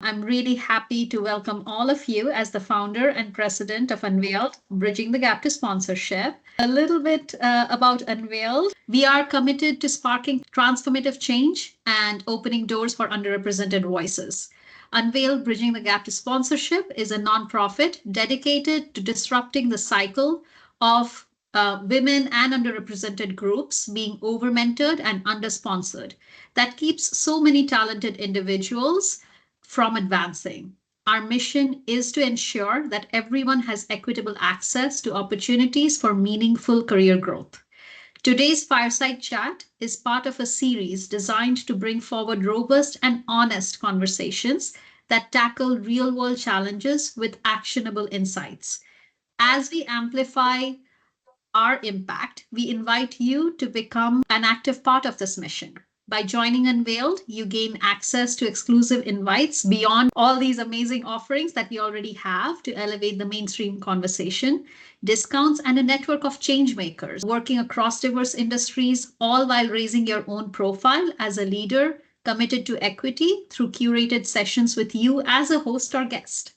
I'm really happy to welcome all of you as the founder and president of Unveiled, Bridging the Gap to Sponsorship. A little bit about Unveiled. We are committed to sparking transformative change and opening doors for underrepresented voices. Unveiled, Bridging the Gap to Sponsorship is a nonprofit dedicated to disrupting the cycle of women and underrepresented groups being over-mentored and under-sponsored. That keeps so many talented individuals from advancing. Our mission is to ensure that everyone has equitable access to opportunities for meaningful career growth. Today's Fireside Chat is part of a series designed to bring forward robust and honest conversations that tackle real-world challenges with actionable insights. As we amplify our impact, we invite you to become an active part of this mission. By joining Unveiled, you gain access to exclusive invites beyond all these amazing offerings that we already have to elevate the mainstream conversation, discounts, and a network of change makers working across diverse industries, all while raising your own profile as a leader committed to equity through curated sessions with you as a host or guest.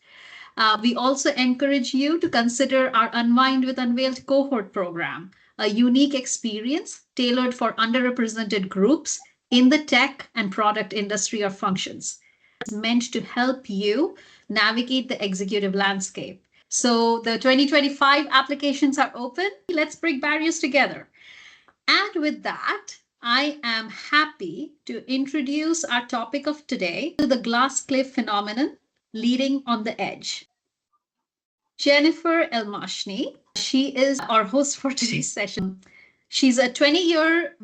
We also encourage you to consider our Unwind with Unveiled cohort program, a unique experience tailored for underrepresented groups in the tech and product industry or functions. It's meant to help you navigate the executive landscape. So the 2025 applications are open. Let's break barriers together. And with that, I am happy to introduce our topic of today, the glass cliff phenomenon, leading on the edge. Jennifer Elmashni, she is our host for today's session. She's a 20-year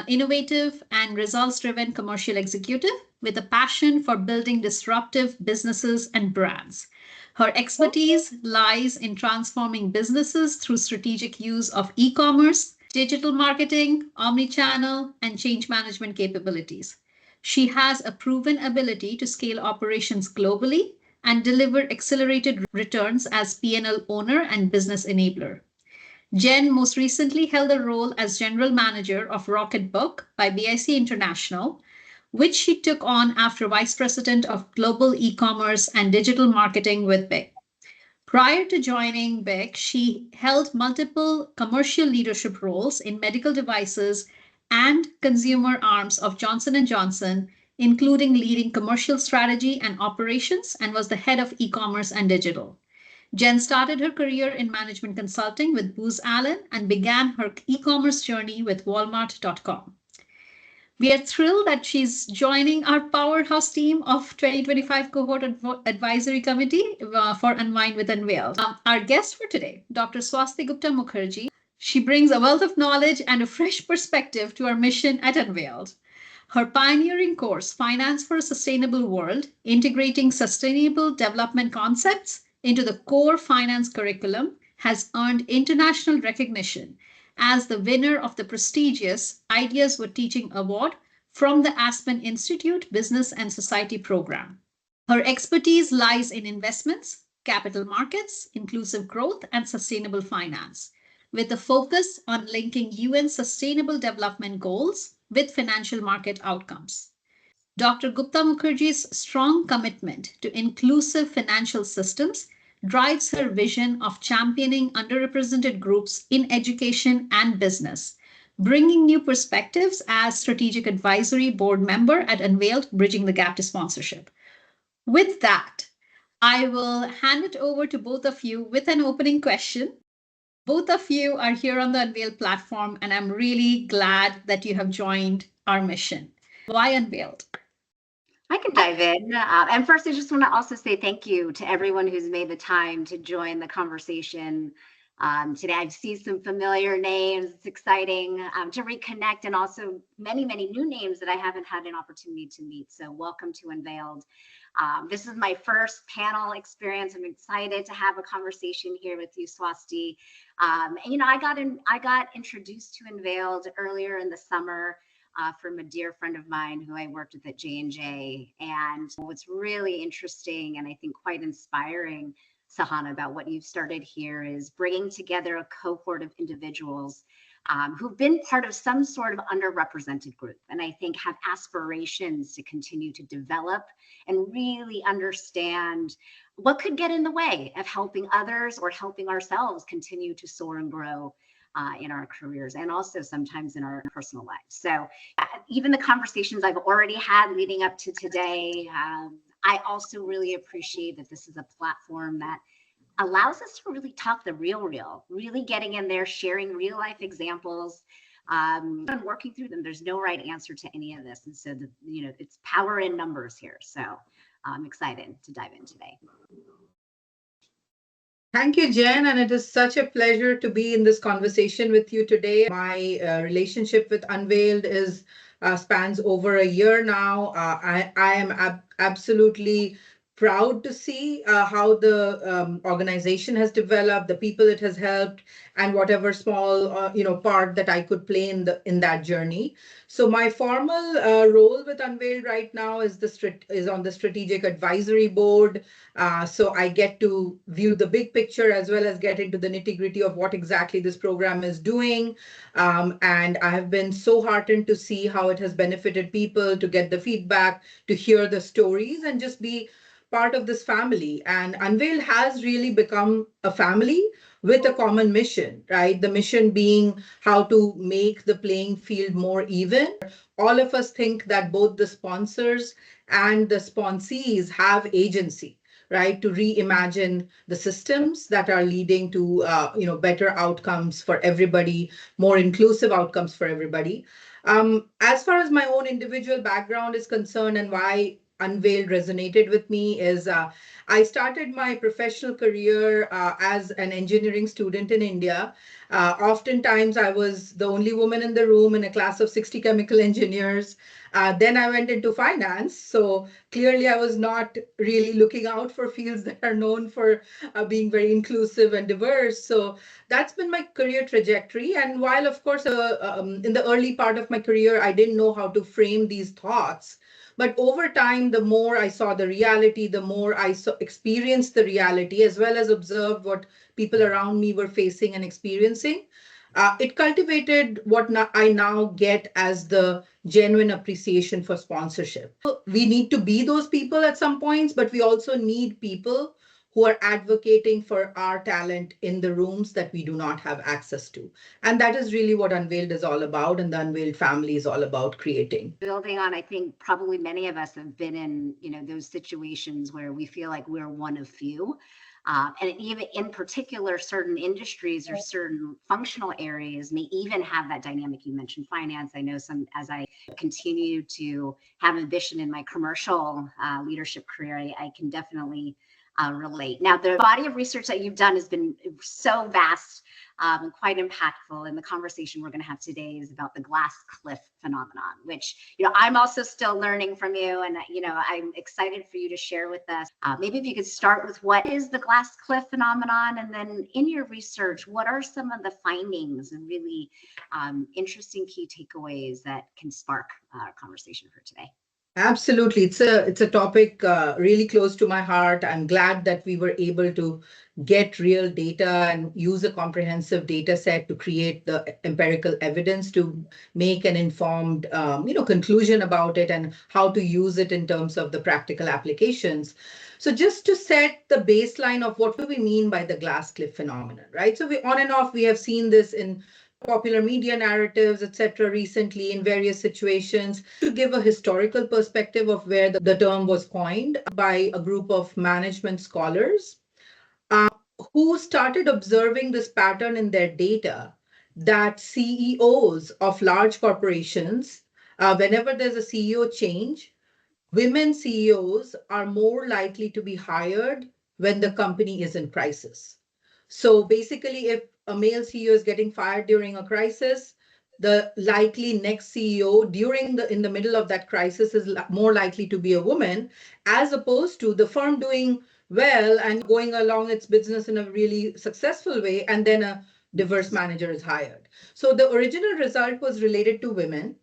innovative and results-driven commercial executive with a passion for building disruptive businesses and brands. Her expertise lies in transforming businesses through strategic use of e-commerce, digital marketing, omnichannel, and change management capabilities. She has a proven ability to scale operations globally and deliver accelerated returns as P&L owner and business enabler. Jen most recently held the role as General Manager of Rocketbook by BIC International, which she took on after Vice President of Global eCommerce and Digital Marketing with BIC. Prior to joining BIC, she held multiple commercial leadership roles in medical devices and consumer arms of Johnson & Johnson, including leading commercial strategy and operations, and was the head of e-commerce and digital. Jen started her career in management consulting with Booz Allen and began her e-commerce journey with Walmart.com. We are thrilled that she's joining our powerhouse team of 2025 Cohort Advisory Committee for Unwind with Unveiled. Our guest for today, Dr. Swasti Gupta-Mukherjee. She brings a wealth of knowledge and a fresh perspective to our mission at Unveiled. Her pioneering course, Finance for a Sustainable World, integrating sustainable development concepts into the core finance curriculum, has earned international recognition as the winner of the prestigious Ideas Worth Teaching Award from the Aspen Institute Business and Society program. Her expertise lies in investments, capital markets, inclusive growth, and sustainable finance, with a focus on linking UN Sustainable Development Goals with financial market outcomes. Dr. Gupta-Mukherjee's strong commitment to inclusive financial systems drives her vision of championing underrepresented groups in education and business, bringing new perspectives as strategic advisory board member at Unveiled, Bridging the Gap to Sponsorship. With that, I will hand it over to both of you with an opening question. Both of you are here on the Unveiled platform, and I'm really glad that you have joined our mission. Why Unveiled? I can dive in. And first, I just want to also say thank you to everyone who's made the time to join the conversation today. I see some familiar names. It's exciting to reconnect, and also many, many new names that I haven't had an opportunity to meet. So welcome to Unveiled. This is my first panel experience. I'm excited to have a conversation here with you, Swasti. And I got introduced to Unveiled earlier in the summer from a dear friend of mine who I worked with at J&J. And what's really interesting and I think quite inspiring, Sahana, about what you've started here is bringing together a cohort of individuals who've been part of some sort of underrepresented group, and I think have aspirations to continue to develop and really understand what could get in the way of helping others or helping ourselves continue to soar and grow in our careers, and also sometimes in our personal lives. So even the conversations I've already had leading up to today, I also really appreciate that this is a platform that allows us to really talk the real, really getting in there, sharing real life examples, and working through them. There's no right answer to any of this. And so, it's power in numbers here. So I'm excited to dive in today. Thank you, Jen, and it is such a pleasure to be in this conversation with you today. My relationship with Unveiled spans over a year now. I am absolutely proud to see how the organization has developed, the people it has helped, and whatever small part that I could play in that journey. So my formal role with Unveiled right now is on the strategic advisory board. So I get to view the big picture as well as get into the nitty-gritty of what exactly this program is doing. And I have been so heartened to see how it has benefited people, to get the feedback, to hear the stories, and just be part of this family. And Unveil has really become a family with a common mission, right? The mission being how to make the playing field more even. All of us think that both the sponsors and the sponsees have agency, right, to reimagine the systems that are leading to better outcomes for everybody, more inclusive outcomes for everybody. As far as my own individual background is concerned and why Unveiled resonated with me is I started my professional career as an engineering student in India. Oftentimes, I was the only woman in the room in a class of 60 chemical engineers. Then I went into finance. So clearly, I was not really looking out for fields that are known for being very inclusive and diverse. So that's been my career trajectory. And while, of course, in the early part of my career, I didn't know how to frame these thoughts. But over time, the more I saw the reality, the more I experienced the reality, as well as observed what people around me were facing and experiencing. It cultivated what I now get as the genuine appreciation for sponsorship. We need to be those people at some points, but we also need people who are advocating for our talent in the rooms that we do not have access to. And that is really what Unveiled is all about, and the Unveiled family is all about creating. Building on, I think probably many of us have been in, those situations where we feel like we're one of few. And even in particular, certain industries or certain functional areas may even have that dynamic. You mentioned finance. I know as I continue to have ambition in my commercial leadership career, I can definitely relate. Now, the body of research that you've done has been so vast and quite impactful. And the conversation we're going to have today is about the glass cliff phenomenon, which, I'm also still learning from you. And, I'm excited for you to share with us. Maybe if you could start with what is the glass cliff phenomenon? And then in your research, what are some of the findings and really interesting key takeaways that can spark our conversation for today? Absolutely. It's a topic really close to my heart. I'm glad that we were able to get real data and use a comprehensive data set to create the empirical evidence to make an informed conclusion about it and how to use it in terms of the practical applications. So just to set the baseline of what do we mean by the glass cliff phenomenon, right? So on and off, we have seen this in popular media narratives, etc., recently in various situations. To give a historical perspective of where the term was coined by a group of management scholars who started observing this pattern in their data that CEOs of large corporations, whenever there's a CEO change, women CEOs are more likely to be hired when the company is in crisis. So basically, if a male CEO is getting fired during a crisis, the likely next CEO in the middle of that crisis is more likely to be a woman, as opposed to the firm doing well and going along its business in a really successful way, and then a diverse manager is hired. So the original result was related to women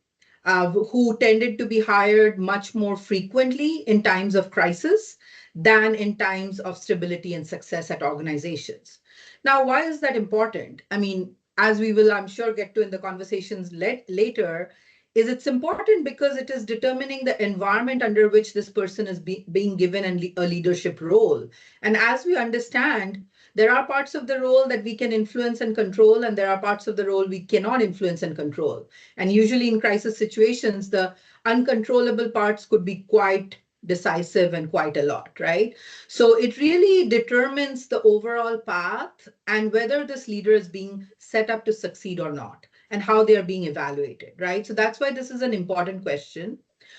who tended to be hired much more frequently in times of crisis than in times of stability and success at organizations. Now, why is that important? I mean, as we will, I'm sure, get to in the conversations later, is it's important because it is determining the environment under which this person is being given a leadership role. And as we understand, there are parts of the role that we can influence and control, and there are parts of the role we cannot influence and control. And usually in crisis situations, the uncontrollable parts could be quite decisive and quite a lot, right? So it really determines the overall path and whether this leader is being set up to succeed or not, and how they are being evaluated, right? So that's why this is an important question.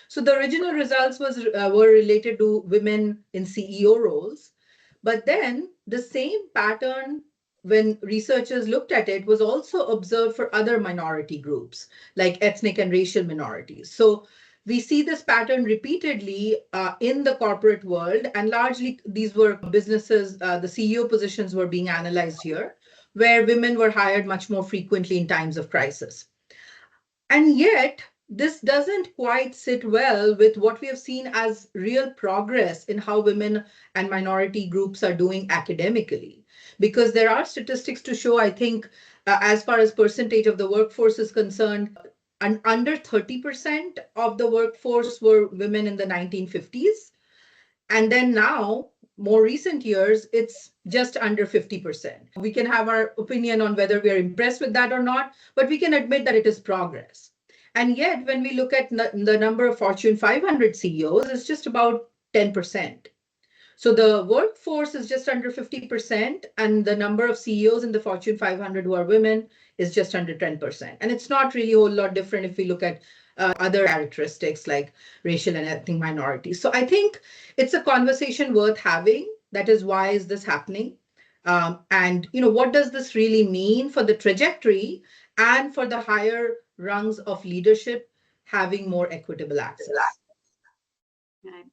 So the original results were related to women in CEO roles, but then the same pattern, when researchers looked at it, was also observed for other minority groups like ethnic and racial minorities. So we see this pattern repeatedly in the corporate world, and largely these were businesses, the CEO positions were being analyzed here, where women were hired much more frequently in times of crisis. And yet, this doesn't quite sit well with what we have seen as real progress in how women and minority groups are doing academically. Because there are statistics to show, I think, as far as percentage of the workforce is concerned, and under 30% of the workforce were women in the 1950s. And then now, more recent years, it's just under 50%. We can have our opinion on whether we are impressed with that or not, but we can admit that it is progress. And yet, when we look at the number of Fortune 500 CEOs, it's just about 10%. So the workforce is just under 50%, and the number of CEOs in the Fortune 500 who are women is just under 10%. And it's not really a whole lot different if we look at other characteristics like racial and ethnic minorities. So I think it's a conversation worth having. That is, why is this happening? And what does this really mean for the trajectory and for the higher rungs of leadership having more equitable access? Right.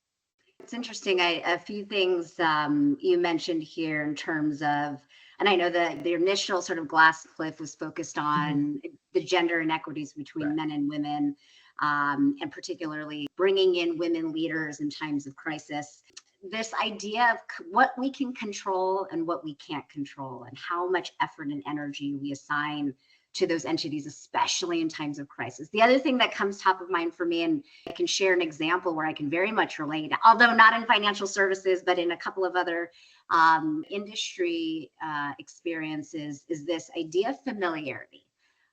It's interesting. A few things you mentioned here in terms of, and I know that the initial sort of glass cliff was focused on the gender inequities between men and women, and particularly bringing in women leaders in times of crisis. This idea of what we can control and what we can't control, and how much effort and energy we assign to those entities, especially in times of crisis. The other thing that comes top of mind for me, and I can share an example where I can very much relate, although not in financial services, but in a couple of other industry experiences, is this idea of familiarity.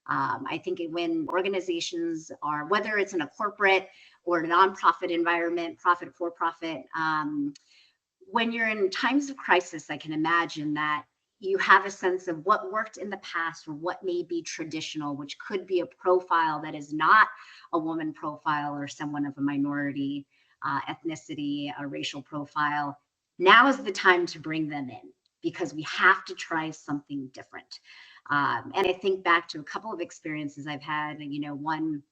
I think when organizations are, whether it's in a corporate or a nonprofit environment, profit for profit, when you're in times of crisis, I can imagine that you have a sense of what worked in the past or what may be traditional, which could be a profile that is not a woman profile or someone of a minority ethnicity, a racial profile. Now is the time to bring them in, because we have to try something different. And I think back to a couple of experiences I've had, one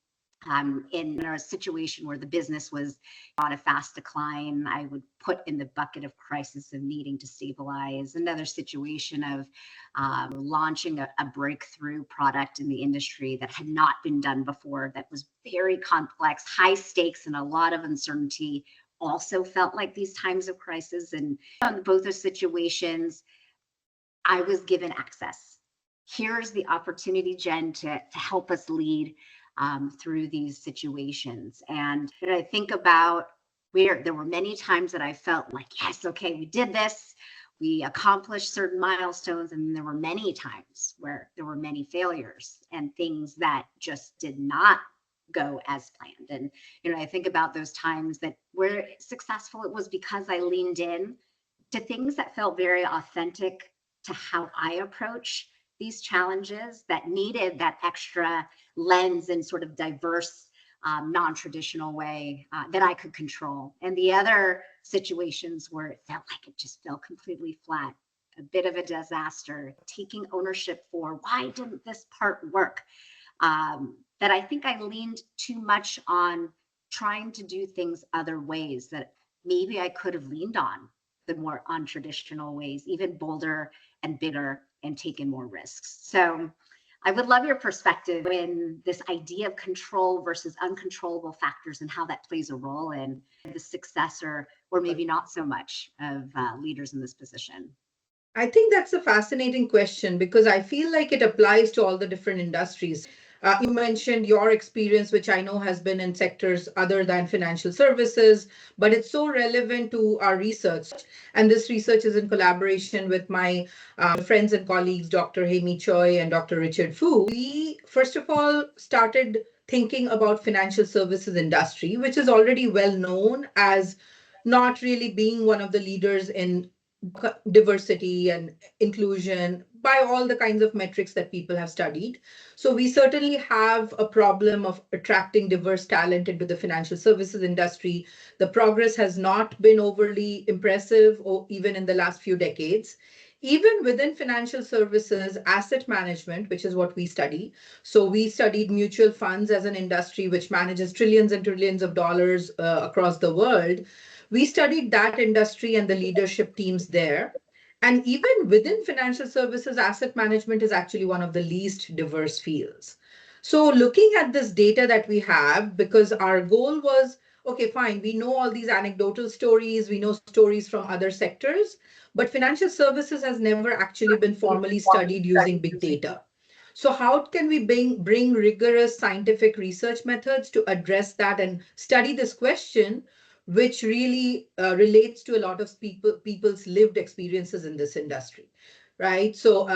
in a situation where the business was on a fast decline, I would put in the bucket of crisis of needing to stabilize. Another situation of launching a breakthrough product in the industry that had not been done before, that was very complex, high stakes, and a lot of uncertainty. Also felt like these times of crisis. And in both those situations, I was given access. Here's the opportunity, Jen, to help us lead through these situations. And when I think about where there were many times that I felt like, yes, okay, we did this, we accomplished certain milestones, and there were many times where there were many failures and things that just did not go as planned. And I think about those times that were successful, it was because I leaned in to things that felt very authentic to how I approach these challenges, that needed that extra lens and sort of diverse, non-traditional way that I could control. And the other situations where it felt like it just fell completely flat, a bit of a disaster, taking ownership for why didn't this part work? That I think I leaned too much on trying to do things other ways that maybe I could have leaned on the more untraditional ways, even bolder and bigger, and taken more risks. So I would love your perspective in this idea of control versus uncontrollable factors and how that plays a role in the success or maybe not so much of leaders in this position. I think that's a fascinating question because I feel like it applies to all the different industries. You mentioned your experience, which I know has been in sectors other than financial services, but it's so relevant to our research. And this research is in collaboration with my friends and colleagues, Dr. Hemi Choi and Dr. Richard Fu. We, first of all, started thinking about financial services industry, which is already well known as not really being one of the leaders in diversity and inclusion by all the kinds of metrics that people have studied. So we certainly have a problem of attracting diverse talent into the financial services industry. The progress has not been overly impressive, or even in the last few decades. Even within financial services, asset management, which is what we study. So we studied mutual funds as an industry which manages trillions and trillions of dollars across the world. We studied that industry and the leadership teams there. And even within financial services, asset management is actually one of the least diverse fields. So, looking at this data that we have, because our goal was okay, fine, we know all these anecdotal stories, we know stories from other sectors, but financial services has never actually been formally studied using big data. So, how can we bring rigorous scientific research methods to address that and study this question, which really relates to a lot of people's lived experiences in this industry, right? So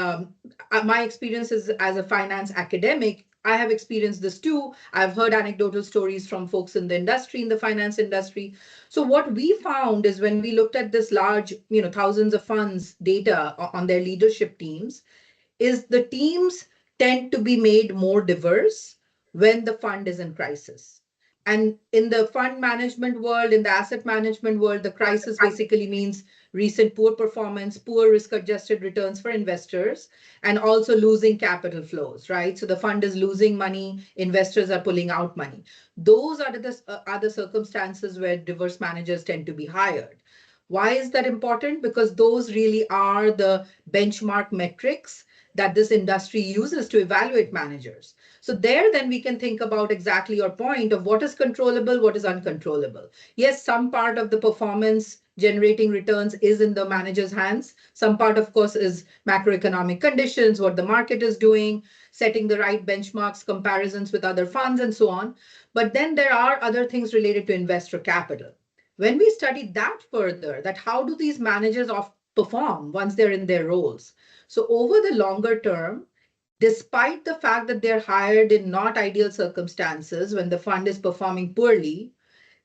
my experience is as a finance academic, I have experienced this too. I've heard anecdotal stories from folks in the industry, in the finance industry. So what we found is when we looked at this large, thousands of funds data on their leadership teams, is the teams tend to be made more diverse when the fund is in crisis. And in the fund management world, in the asset management world, the crisis basically means recent poor performance, poor risk adjusted returns for investors, and also losing capital flows, right? So the fund is losing money, investors are pulling out money. Those are the circumstances where diverse managers tend to be hired. Why is that important? Because those really are the benchmark metrics that this industry uses to evaluate managers. So there, then we can think about exactly your point of what is controllable, what is uncontrollable. Yes, some part of the performance generating returns is in the manager's hands. Some part, of course, is macroeconomic conditions, what the market is doing, setting the right benchmarks, comparisons with other funds, and so on. But then there are other things related to investor capital. When we study that further, that how do these managers perform once they're in their roles? So over the longer term, despite the fact that they're hired in not ideal circumstances when the fund is performing poorly,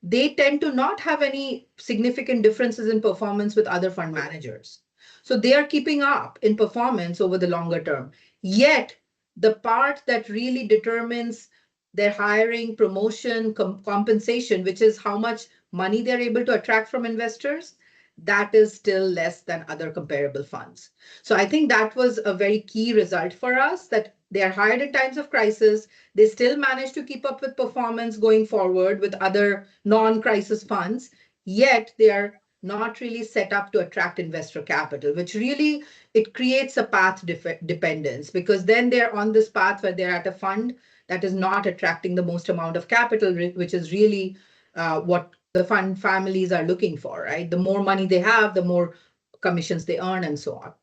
they tend to not have any significant differences in performance with other fund managers. So they are keeping up in performance over the longer term. Yet, the part that really determines their hiring, promotion, compensation, which is how much money they're able to attract from investors, that is still less than other comparable funds. So I think that was a very key result for us, that they are hired in times of crisis. They still manage to keep up with performance going forward with other non-crisis funds, yet they are not really set up to attract investor capital, which really it creates a path dependence, because then they're on this path where they're at a fund that is not attracting the most amount of capital, which is really what the fund families are looking for, right? The more money they have, the more commissions they earn, and so on.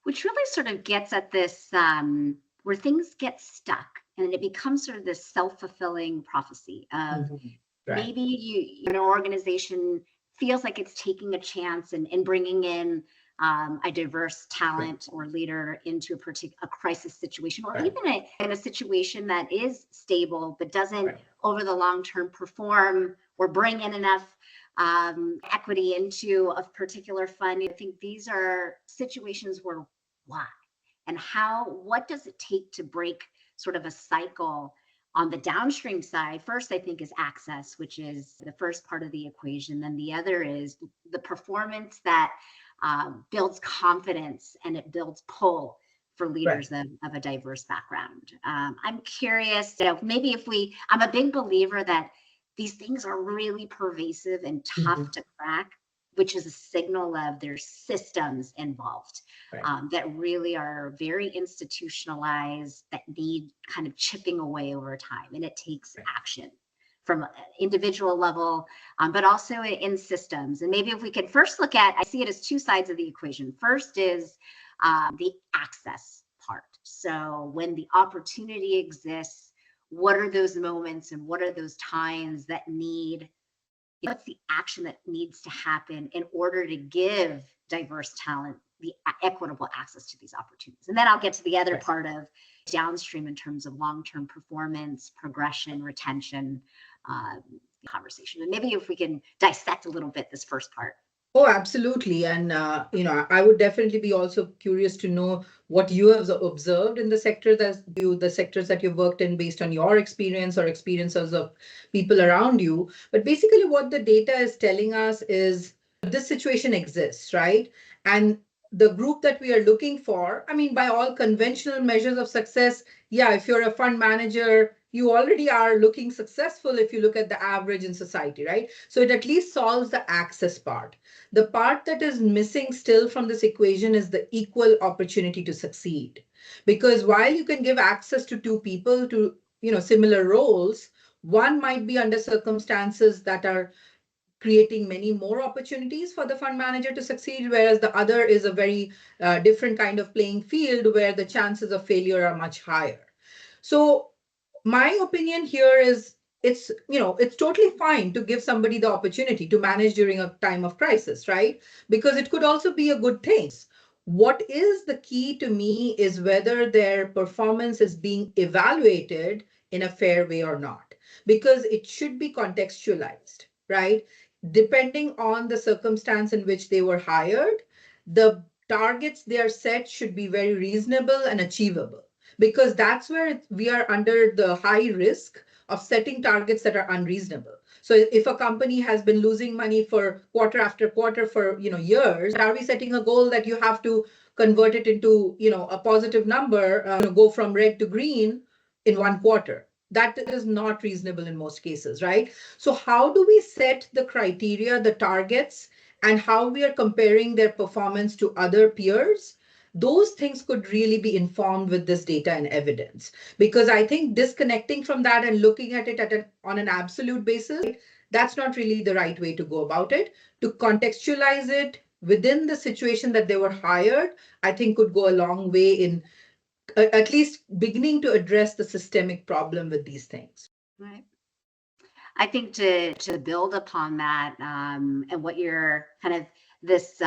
Which really sort of gets at this where things get stuck and it becomes sort of this self-fulfilling prophecy of Right. maybe an organization feels like it's taking a chance and bringing in a diverse talent or leader into a crisis situation, or even in a situation that is stable but doesn't over the long term perform or bring in enough equity into a particular fund. I think these are situations where why and what does it take to break sort of a cycle on the downstream side? First, I think, is access, which is the first part of the equation. Then the other is the performance that builds confidence and it builds pull for leaders of a diverse background. I'm curious, maybe I'm a big believer that these things are really pervasive and tough to crack, which is a signal of there's systems involved that really are very institutionalized, that need kind of chipping away over time, and it takes action. from an individual level, but also in systems. And maybe if we could first look at, I see it as two sides of the equation. First is the access part. So when the opportunity exists, what are those moments and what are those times that need, what's the action that needs to happen in order to give diverse talent the equitable access to these opportunities? And then I'll get to the other part of downstream in terms of long-term performance, progression, retention, conversation. And maybe if we can dissect a little bit this first part. Oh, absolutely. And, I would definitely be also curious to know what you have observed in the sector the sectors that you've worked in based on your experience or experiences of people around you. But basically what the data is telling us is this situation exists, right? And the group that we are looking for, I mean, by all conventional measures of success, yeah, if you're a fund manager, you already are looking successful if you look at the average in society, right? So it at least solves the access part. The part that is missing still from this equation is the equal opportunity to succeed. Because while you can give access to two people to, similar roles, one might be under circumstances that are creating many more opportunities for the fund manager to succeed, whereas the other is a very different kind of playing field where the chances of failure are much higher. So my opinion here is it's totally fine to give somebody the opportunity to manage during a time of crisis, right? Because it could also be a good thing. What is the key to me is whether their performance is being evaluated in a fair way or not, because it should be contextualized, right? Depending on the circumstance in which they were hired, the targets they are set should be very reasonable and achievable, because that's where we are under the high risk of setting targets that are unreasonable. So if a company has been losing money for quarter after quarter for years, are we setting a goal that you have to convert it into a positive number, go from red to green in one quarter? That is not reasonable in most cases, right? So how do we set the criteria, the targets, and how we are comparing their performance to other peers? Those things could really be informed with this data and evidence. Because I think disconnecting from that and looking at it on an absolute basis, that's not really the right way to go about it. To contextualize it within the situation that they were hired, I think could go a long way in at least beginning to address the systemic problem with these things. Right. I think to build upon that, and what you're kind of this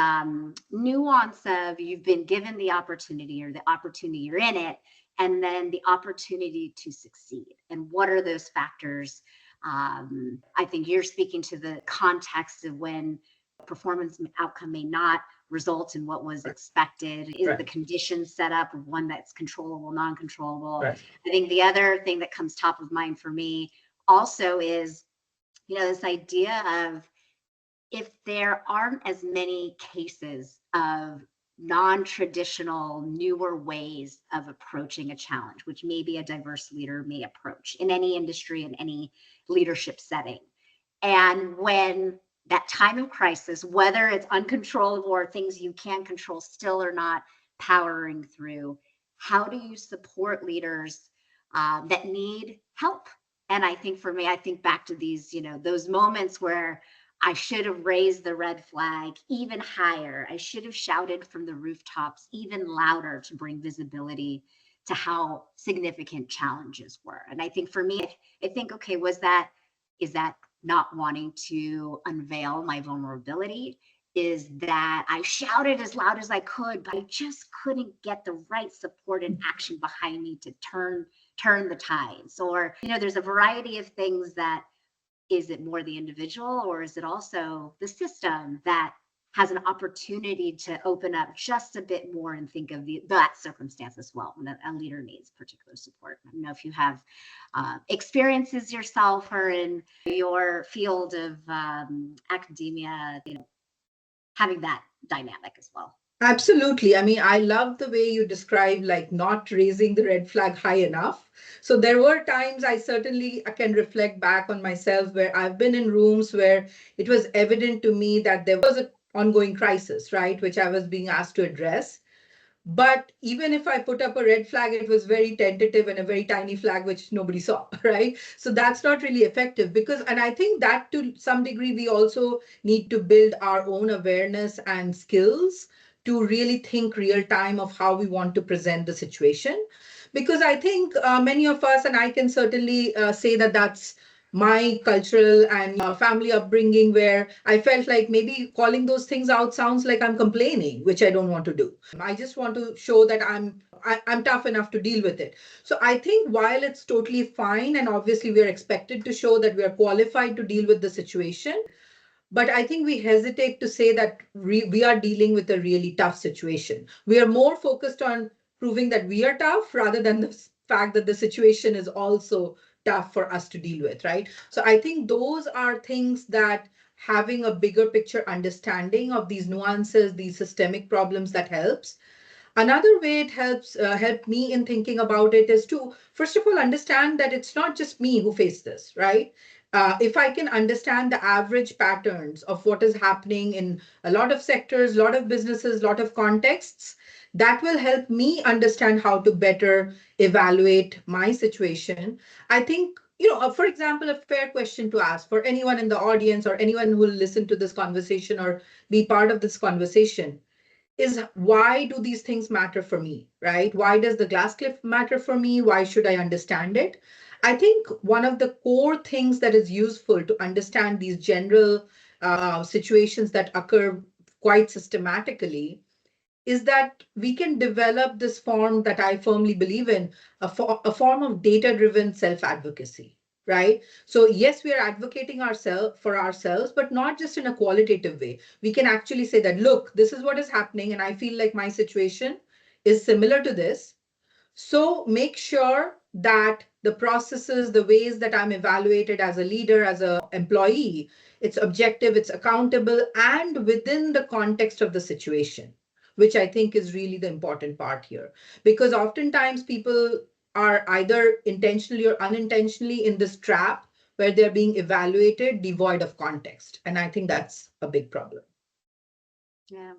nuance of you've been given the opportunity, or the opportunity you're in it, and then the opportunity to succeed. And what are those factors? I think you're speaking to the context of when performance outcome may not result in what was expected. Is Right. the condition set up of one that's controllable, non-controllable? Right. I think the other thing that comes top of mind for me also is, this idea of, if there aren't as many cases of non-traditional, newer ways of approaching a challenge, which maybe a diverse leader may approach in any industry, in any leadership setting. And when that time of crisis, whether it's uncontrollable or things you can control still are not powering through, how do you support leaders that need help? And I think for me, I think back to these, those moments where I should have raised the red flag even higher. I should have shouted from the rooftops even louder to bring visibility to how significant challenges were. And I think for me, I think, okay, is that not wanting to unveil my vulnerability? Is that I shouted as loud as I could, but I just couldn't get the right support and action behind me to turn the tides? Or, there's a variety of things that, is it more the individual, or is it also the system that has an opportunity to open up just a bit more and think of that circumstance as well when a leader needs particular support? I don't know if you have experiences yourself or in your field of academia, having that dynamic as well. Absolutely. I mean, I love the way you describe like not raising the red flag high enough. So there were times I can reflect back on myself where I've been in rooms where it was evident to me that there was an ongoing crisis, right, which I was being asked to address. But even if I put up a red flag, it was very tentative and a very tiny flag, which nobody saw, right? So that's not really effective because, and I think that to some degree, we also need to build our own awareness and skills to really think real time of how we want to present the situation. Because I think many of us, and I can certainly say that that's my cultural and family upbringing, where I felt like maybe calling those things out sounds like I'm complaining, which I don't want to do. I just want to show that I'm tough enough to deal with it. So I think while it's totally fine, and obviously we are expected to show that we are qualified to deal with the situation, but I think we hesitate to say that we are dealing with a really tough situation. We are more focused on proving that we are tough rather than the fact that the situation is also tough for us to deal with, right? So I think those are things that having a bigger picture understanding of these nuances, these systemic problems, that helps. Another way it helped me in thinking about it is to first of all understand that it's not just me who faced this, right? If I can understand the average patterns of what is happening in a lot of sectors, a lot of businesses, a lot of contexts, that will help me understand how to better evaluate my situation. I think, for example, a fair question to ask for anyone in the audience or anyone who will listen to this conversation or be part of this conversation is, why do these things matter for me, right? Why does the glass cliff matter for me? Why should I understand it? I think one of the core things that is useful to understand these general situations that occur quite systematically is that we can develop this form that I firmly believe in, a form of data-driven self-advocacy, right? So yes, we are advocating for ourselves, but not just in a qualitative way. We can actually say that, look, this is what is happening, and I feel like my situation is similar to this. So make sure that the processes, the ways that I'm evaluated as a leader, as an employee, it's objective, it's accountable, and within the context of the situation, which I think is really the important part here. Because oftentimes people are either intentionally or unintentionally in this trap where they're being evaluated devoid of context. And I think that's a big problem. Yeah.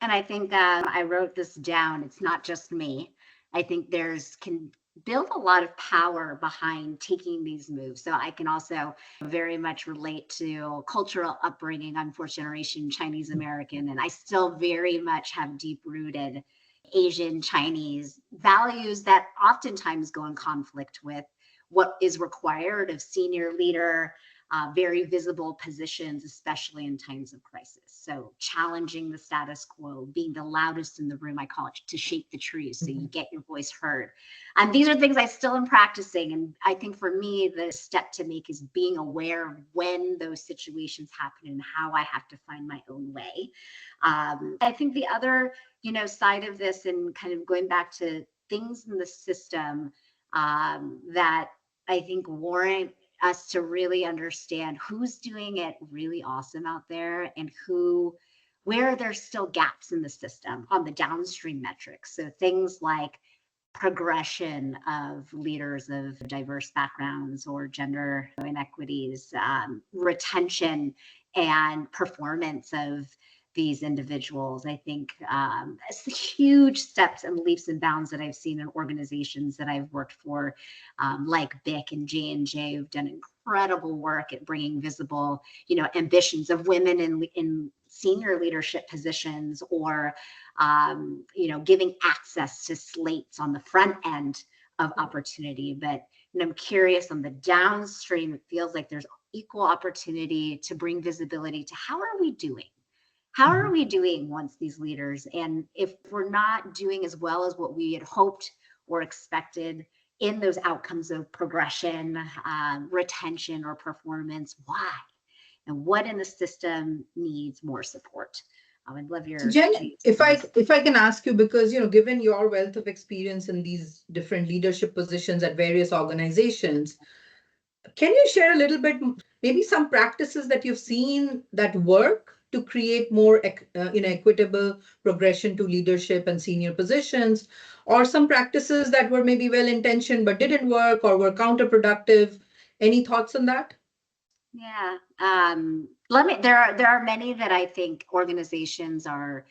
And I think I wrote this down. It's not just me. I think there's can build a lot of power behind taking these moves. So I can also very much relate to cultural upbringing. I'm fourth generation Chinese American, and I still very much have deep rooted Asian Chinese values that oftentimes go in conflict with what is required of senior leader, very visible positions, especially in times of crisis. So challenging the status quo, being the loudest in the room, I call it, to shake the trees so you get your voice heard. And these are things I still am practicing. And I think for me, the step to make is being aware of when those situations happen and how I have to find my own way. I think the other, side of this, and kind of going back to things in the system that I think warrant us to really understand who's doing it really awesome out there and where there's still gaps in the system on the downstream metrics. So things like progression of leaders of diverse backgrounds or gender inequities, retention and performance of these individuals. I think huge steps and leaps and bounds that I've seen in organizations that I've worked for, like BIC and J&J, who've done incredible work at bringing visible, ambitions of women in senior leadership positions, or giving access to slates on the front end of opportunity. But I'm curious, on the downstream, it feels like there's equal opportunity to bring visibility to how are we doing? How are we doing once these leaders? And if we're not doing as well as what we had hoped or expected in those outcomes of progression, retention, or performance, why? And what in the system needs more support? I would love your Jen, if I can ask you, because given your wealth of experience in these different leadership positions at various organizations, can you share a little bit, maybe some practices that you've seen that work to create more equitable progression to leadership and senior positions, or some practices that were maybe well-intentioned but didn't work or were counterproductive? Any thoughts on that? Yeah. There are many that I think organizations are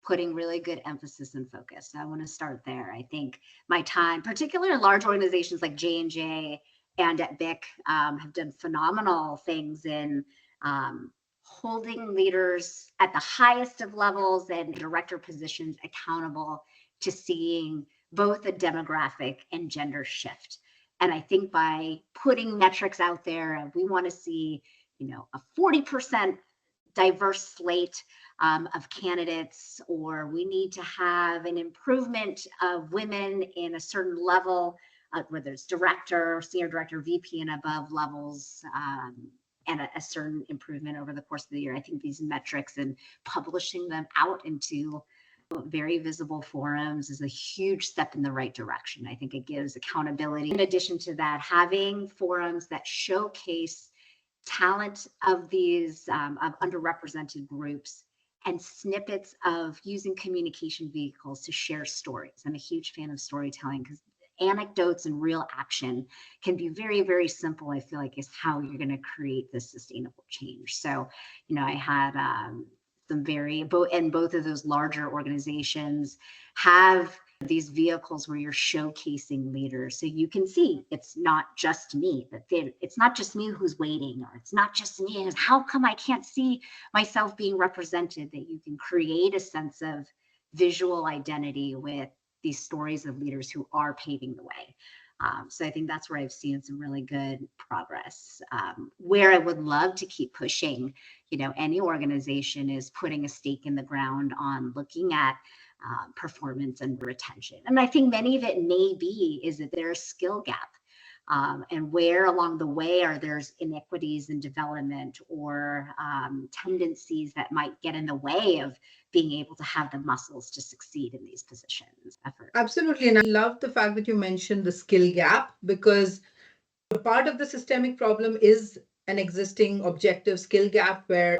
putting really good emphasis and focus. So I want to start there. I think my time, particularly in large organizations like J&J and at BIC, have done phenomenal things in holding leaders at the highest of levels and director positions accountable to seeing both a demographic and gender shift. And I think by putting metrics out there, we want to see, a 40% diverse slate of candidates, or we need to have an improvement of women in a certain level, whether it's director, senior director, VP, and above levels, and a certain improvement over the course of the year. I think these metrics and publishing them out into very visible forums is a huge step in the right direction. I think it gives accountability. In addition to that, having forums that showcase talent of these of underrepresented groups and snippets of using communication vehicles to share stories. I'm a huge fan of storytelling because anecdotes and real action can be very, very simple. I feel like is how you're going to create this sustainable change. So, I had some both of those larger organizations have these vehicles where you're showcasing leaders, so you can see it's not just me, it's not just me who's waiting, or it's not just me, and how come I can't see myself being represented, that you can create a sense of visual identity with these stories of leaders who are paving the way. So I think that's where I've seen some really good progress. Where I would love to keep pushing, any organization is putting a stake in the ground on looking at performance and retention. And I think many of it may be is that there's a skill gap. And where along the way are there's inequities in development or tendencies that might get in the way of being able to have the muscles to succeed in these positions. Absolutely. And I love the fact that you mentioned the skill gap, because part of the systemic problem is an existing objective skill gap where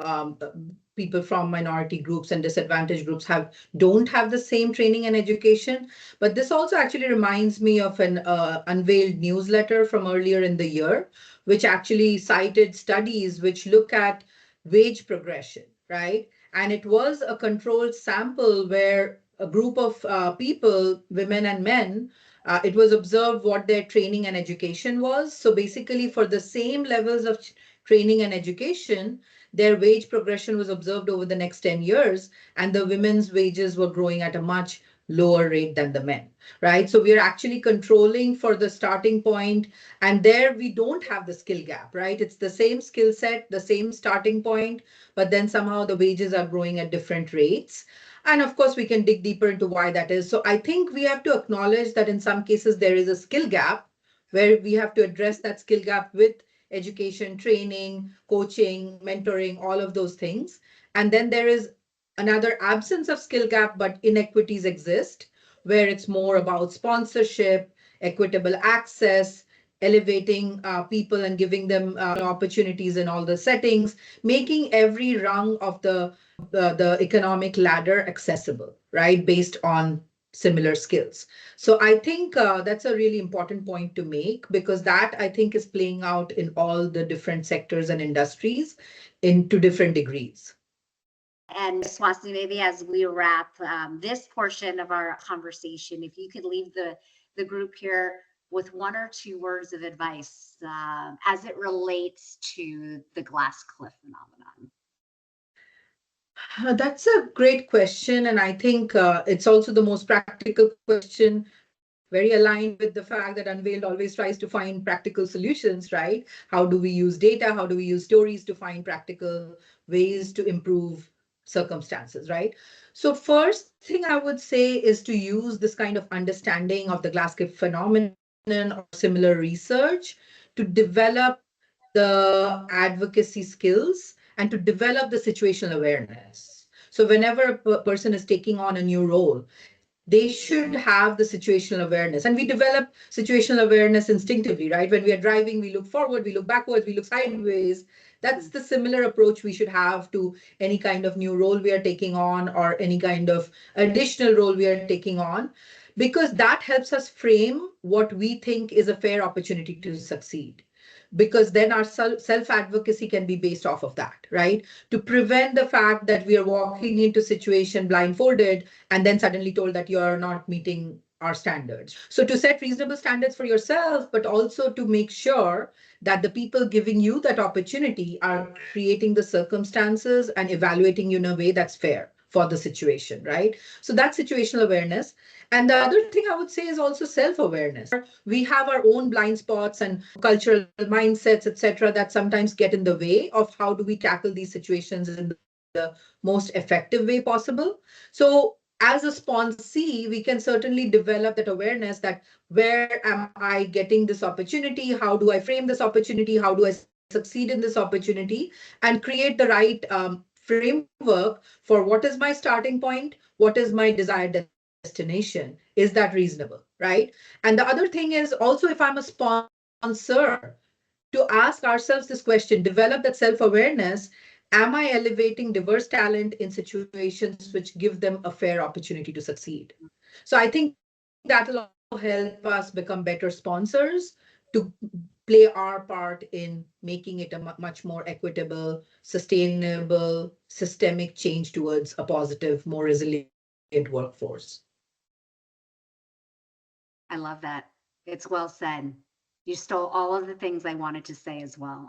people from minority groups and disadvantaged groups don't have the same training and education. But this also actually reminds me of an Unveiled newsletter from earlier in the year, which actually cited studies which look at wage progression, right? And it was a controlled sample where a group of people, women and men, it was observed what their training and education was. So basically, for the same levels of training and education, their wage progression was observed over the next 10 years, and the women's wages were growing at a much lower rate than the men, right? So we are actually controlling for the starting point, and there we don't have the skill gap, right? It's the same skill set, the same starting point, but then somehow the wages are growing at different rates. And of course, we can dig deeper into why that is. So I think we have to acknowledge that in some cases there is a skill gap where we have to address that skill gap with education, training, coaching, mentoring, all of those things. And then there is another absence of skill gap, but inequities exist, where it's more about sponsorship, equitable access, elevating people and giving them opportunities in all the settings, making every rung of the economic ladder accessible, right, based on similar skills. So I think that's a really important point to make, because that I think is playing out in all the different sectors and industries to different degrees. And Swasti, maybe as we wrap this portion of our conversation, if you could leave the group here with one or two words of advice as it relates to the glass cliff phenomenon. That's a great question. And I think it's also the most practical question, very aligned with the fact that Unveiled always tries to find practical solutions, right? How do we use data? How do we use stories to find practical ways to improve circumstances, right? So first thing I would say is to use this kind of understanding of the glass cliff phenomenon or similar research to develop the advocacy skills and to develop the situational awareness. So whenever a person is taking on a new role, they should have the situational awareness. And we develop situational awareness instinctively, right? When we are driving, we look forward, we look backwards, we look sideways. That's the similar approach we should have to any kind of new role we are taking on or any kind of additional role we are taking on, because that helps us frame what we think is a fair opportunity to succeed. because then our self-advocacy can be based off of that, right? To prevent the fact that we are walking into situation blindfolded and then suddenly told that you're not meeting our standards. So to set reasonable standards for yourself, but also to make sure that the people giving you that opportunity are creating the circumstances and evaluating you in a way that's fair for the situation, right? So that's situational awareness. And the other thing I would say is also self-awareness. We have our own blind spots and cultural mindsets, etc., that sometimes get in the way of how do we tackle these situations in the most effective way possible. So as a sponsee, we can certainly develop that awareness that where am I getting this opportunity? How do I frame this opportunity? How do I succeed in this opportunity? And create the right framework for what is my starting point? What is my desired destination? Is that reasonable, right? And the other thing is also, if I'm a sponsor, to ask ourselves this question, develop that self-awareness. Am I elevating diverse talent in situations which give them a fair opportunity to succeed? So I think that'll help us become better sponsors to play our part in making it a much more equitable, sustainable, systemic change towards a positive, more resilient workforce. I love that. It's well said. You stole all of the things I wanted to say as well.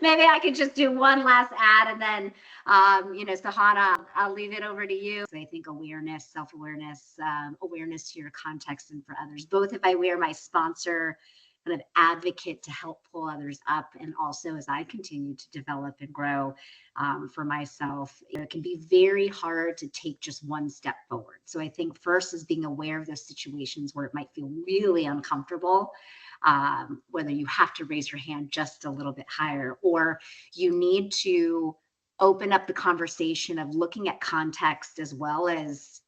Maybe I could just do one last ad and then, Sahana, I'll leave it over to you. I think awareness, self-awareness, awareness to your context and for others, both if I wear my sponsor kind of advocate to help pull others up, and also as I continue to develop and grow for myself, it can be very hard to take just one step forward. So I think first is being aware of those situations where it might feel really uncomfortable, whether you have to raise your hand just a little bit higher, or you need to open up the conversation of looking at context as well as,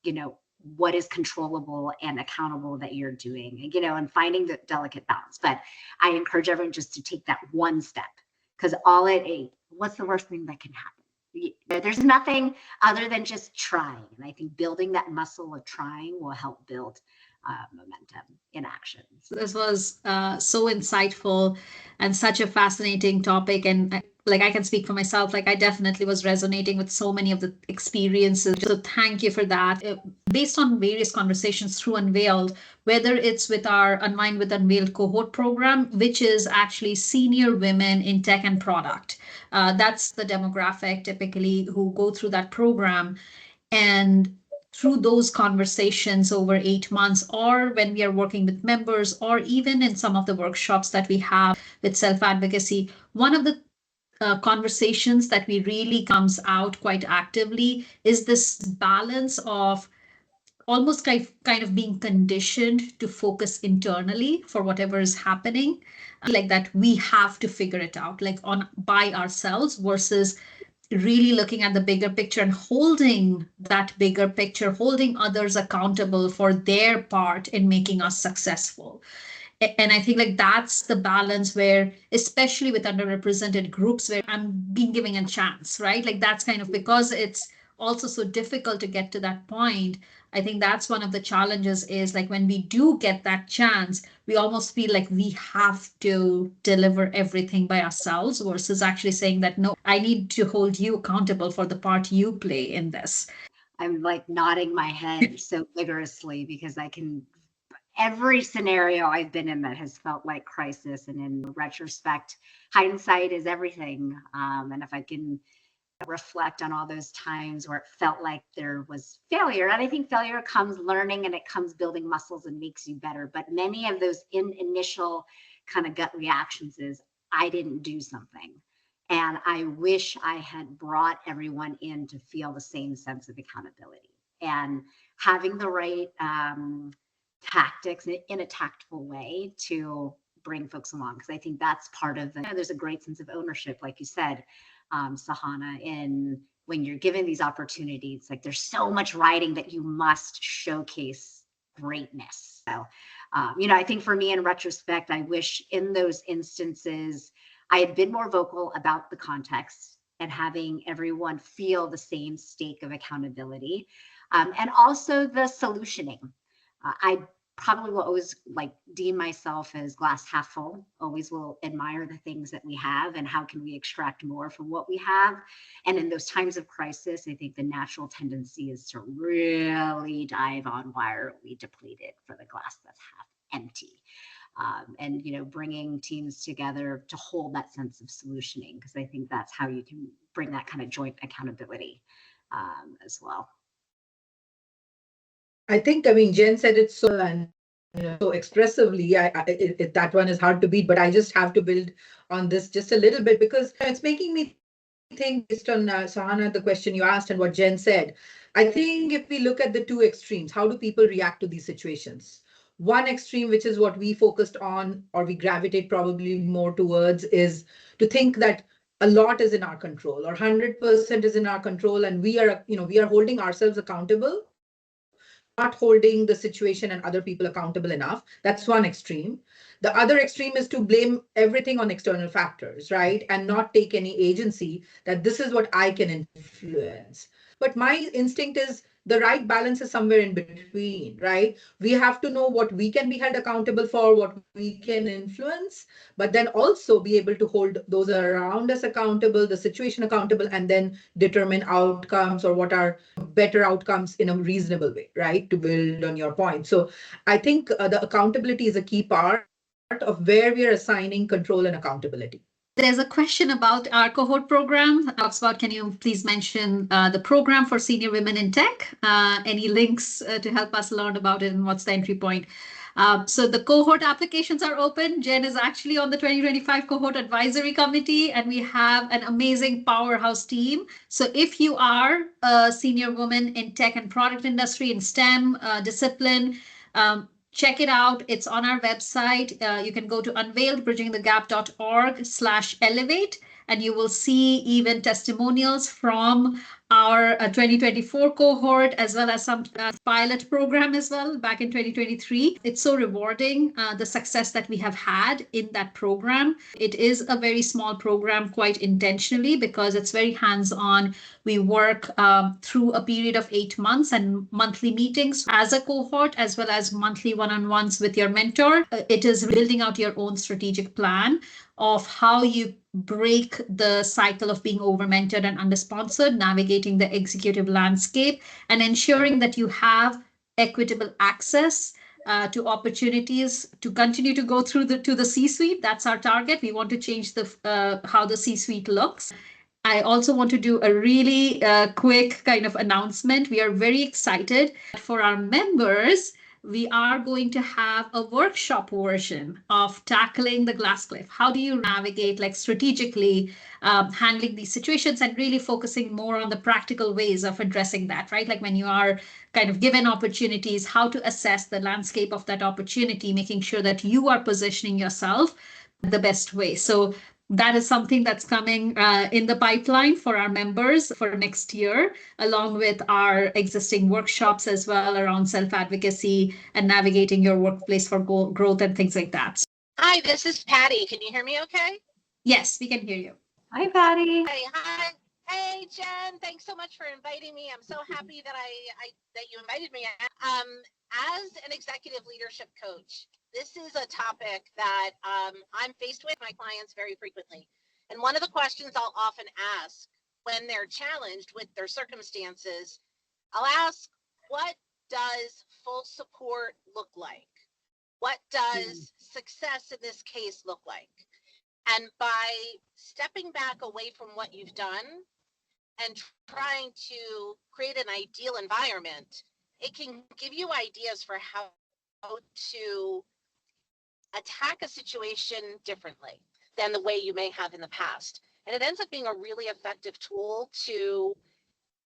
what is controllable and accountable that you're doing, and finding the delicate balance. But I encourage everyone just to take that one step, because what's the worst thing that can happen? There's nothing other than just trying. And I think building that muscle of trying will help build momentum in action. This was so insightful and such a fascinating topic. And I can speak for myself, I definitely was resonating with so many of the experiences. So thank you for that. Based on various conversations through Unveiled, whether it's with our Unwind with Unveiled cohort program, which is actually senior women in tech and product. That's the demographic typically who go through that program. And through those conversations over 8 months, or when we are working with members, or even in some of the workshops that we have with self-advocacy, one of the conversations that we really comes out quite actively is this balance of almost kind of being conditioned to focus internally for whatever is happening, like that we have to figure it out on by ourselves, versus really looking at the bigger picture and holding that bigger picture, holding others accountable for their part in making us successful. And I think that's the balance where, especially with underrepresented groups, where I'm being given a chance, right? That's kind of, because it's also so difficult to get to that point. I think that's one of the challenges is when we do get that chance, we almost feel like we have to deliver everything by ourselves, versus actually saying that, no, I need to hold you accountable for the part you play in this. I'm nodding my head so vigorously, because every scenario I've been in that has felt like crisis, and in retrospect, hindsight is everything. And if I can reflect on all those times where it felt like there was failure, and I think failure comes learning and it comes building muscles and makes you better. But many of those initial kind of gut reactions is, I didn't do something. And I wish I had brought everyone in to feel the same sense of accountability, and having the right tactics in a tactful way to bring folks along. Because I think that's part of there's a great sense of ownership, like you said, Sahana, in when you're given these opportunities. There's so much writing that you must showcase greatness. So, I think for me, in retrospect, I wish in those instances I had been more vocal about the context and having everyone feel the same stake of accountability, and also the solutioning. I probably will always like deem myself as glass half full, always will admire the things that we have and how can we extract more from what we have. And in those times of crisis, I think the natural tendency is to really dive on why are we depleted for the glass that's half empty. And bringing teams together to hold that sense of solutioning, because I think that's how you can bring that kind of joint accountability as well. I think, Jen said it so and so expressively. That one is hard to beat, but I just have to build on this just a little bit because it's making me think based on Sahana, the question you asked and what Jen said. I think if we look at the two extremes, how do people react to these situations? One extreme, which is what we focused on or we gravitate probably more towards, is to think that a lot is in our control or 100% is in our control and we are holding ourselves accountable, not holding the situation and other people accountable enough. That's one extreme. The other extreme is to blame everything on external factors, right? And not take any agency that this is what I can influence. But my instinct is the right balance is somewhere in between, right? We have to know what we can be held accountable for, what we can influence, but then also be able to hold those around us accountable, the situation accountable, and then determine outcomes or what are better outcomes in a reasonable way, right? To build on your point. So I think the accountability is a key part of where we are assigning control and accountability. There's a question about our cohort program. Talks about, can you please mention the program for senior women in tech? Any links to help us learn about it and what's the entry point? So the cohort applications are open. Jen is actually on the 2025 cohort advisory committee, and we have an amazing powerhouse team. So if you are a senior woman in tech and product industry in STEM discipline, check it out. It's on our website. You can go to unveiledbridgingthegap.org/elevate, and you will see even testimonials from our 2024 cohort, as well as some pilot program as well back in 2023. It's so rewarding, the success that we have had in that program. It is a very small program quite intentionally because it's very hands-on. We work through a period of 8 months and monthly meetings as a cohort, as well as monthly one-on-ones with your mentor. It is building out your own strategic plan of how you break the cycle of being over-mentored and under-sponsored, navigating the executive landscape, and ensuring that you have equitable access to opportunities to continue to go through to the C-suite. That's our target. We want to change the how the C-suite looks. I also want to do a really quick kind of announcement. We are very excited for our members. We are going to have a workshop version of tackling the glass cliff. How do you navigate, like strategically handling these situations and really focusing more on the practical ways of addressing that, right? Like when you are kind of given opportunities, how to assess the landscape of that opportunity, making sure that you are positioning yourself the best way. So that is something that's coming in the pipeline for our members for next year, along with our existing workshops as well around self-advocacy and navigating your workplace for growth and things like that. Hi, this is Patty. Can you hear me okay? Yes, we can hear you. Hi, Patty. Hi. Hey, Jen. Thanks so much for inviting me. I'm so happy that that you invited me. As an executive leadership coach, this is a topic that I'm faced with my clients very frequently. And one of the questions I'll often ask when they're challenged with their circumstances, I'll ask, what does full support look like? What does success in this case look like? And by stepping back away from what you've done and trying to create an ideal environment, it can give you ideas for how to attack a situation differently than the way you may have in the past. And it ends up being a really effective tool to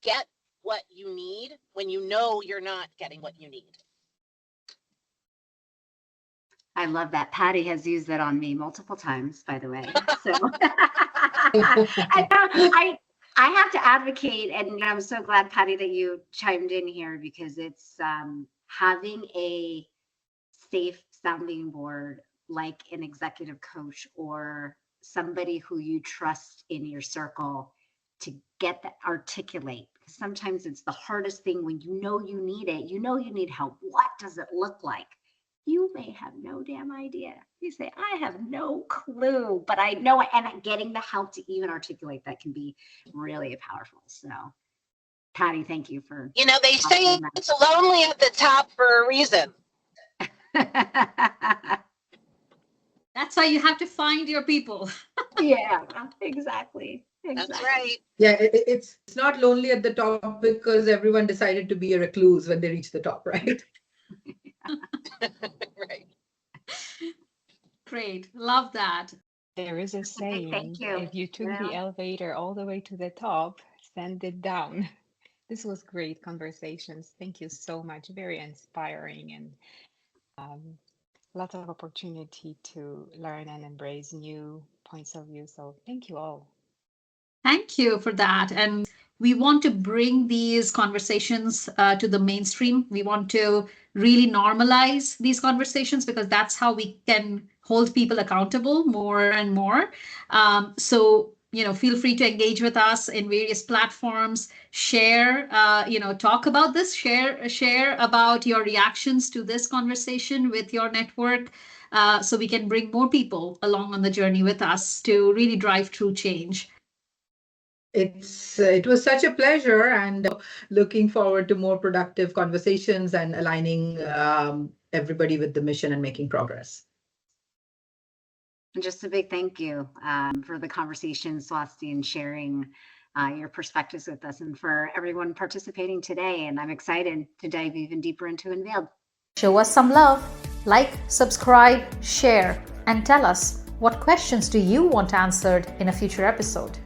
get what you need when you know you're not getting what you need. I love that. Patty has used that on me multiple times, by the way. So I have to advocate, and I'm so glad, Patty, that you chimed in here, because it's having a safe sounding board like an executive coach or somebody who you trust in your circle to get that articulate. Because sometimes it's the hardest thing when you know you need it, you know you need help. What does it look like you may have no damn idea. You say, I have no clue, but I know, and getting the help to even articulate that can be really powerful. So, Patty, thank you for. You know, they say it's lonely at the top for a reason. That's why you have to find your people. Yeah, exactly. That's right. Yeah, it's not lonely at the top because everyone decided to be a recluse when they reach the top, right? Right. Great. Love that. There is a saying, Thank you. if you took the elevator all the way to the top, send it down. This was great conversations. Thank you so much. Very inspiring and lots of opportunity to learn and embrace new points of view. So thank you all. Thank you for that. And we want to bring these conversations to the mainstream. We want to really normalize these conversations because that's how we can hold people accountable more and more. So, feel free to engage with us in various platforms, share, talk about this, share about your reactions to this conversation with your network. So we can bring more people along on the journey with us to really drive true change. It was such a pleasure, and looking forward to more productive conversations and aligning everybody with the mission and making progress. And just a big thank you for the conversation, Swasti, and sharing your perspectives with us, and for everyone participating today. And I'm excited to dive even deeper into Unveiled. Show us some love, like, subscribe, share, and tell us what questions do you want answered in a future episode.